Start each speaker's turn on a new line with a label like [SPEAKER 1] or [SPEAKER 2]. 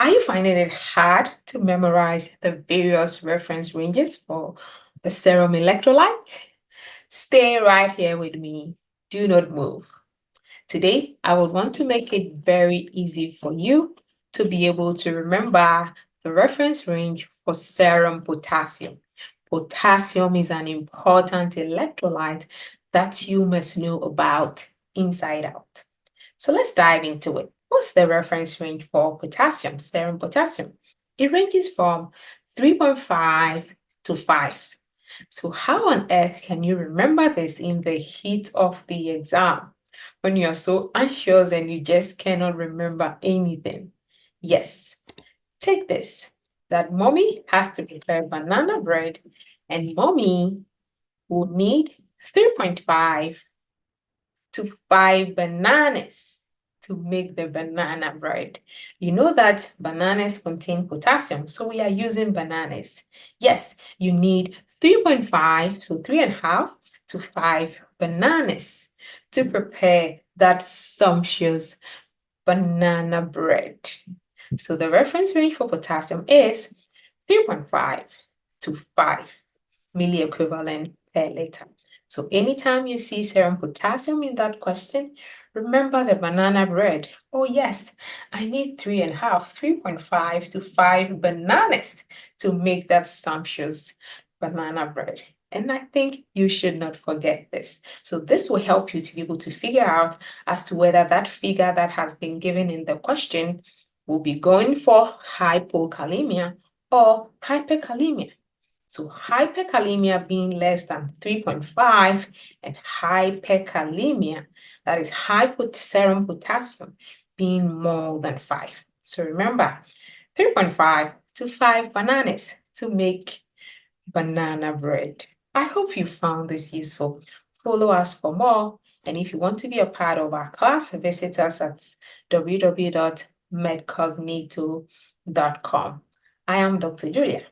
[SPEAKER 1] Are you finding it hard to memorize the various reference ranges for the serum electrolyte? Stay right here with me. Do not move. Today, I would want to make it very easy for you to be able to remember the reference range for serum potassium. Potassium is an important electrolyte that you must know about inside out. So let's dive into it. What's the reference range for potassium, serum potassium? It ranges from 3.5 to 5. So how on earth can you remember this in the heat of the exam when you're so anxious and you just cannot remember anything? Yes, take this, that mommy has to prepare banana bread and mommy will need 3.5 to 5 bananas to make the banana bread. You know that bananas contain potassium, so we are using bananas. Yes, you need 3.5, so 3.5 to 5 bananas to prepare that sumptuous banana bread. So the reference range for potassium is 3.5 to 5 milliequivalent per liter. So anytime you see serum potassium in that question, remember the banana bread. Oh yes, I need 3.5 to 5 bananas to make that sumptuous banana bread. And I think you should not forget this. So this will help you to be able to figure out as to whether that figure that has been given in the question will be going for hypokalemia or hyperkalemia. So hyperkalemia being less than 3.5 and hyperkalemia, that is serum potassium, being more than 5. So remember, 3.5 to 5 bananas to make banana bread. I hope you found this useful. Follow us for more. And if you want to be a part of our class, visit us at www.medcognito.com. I am Dr. Julia.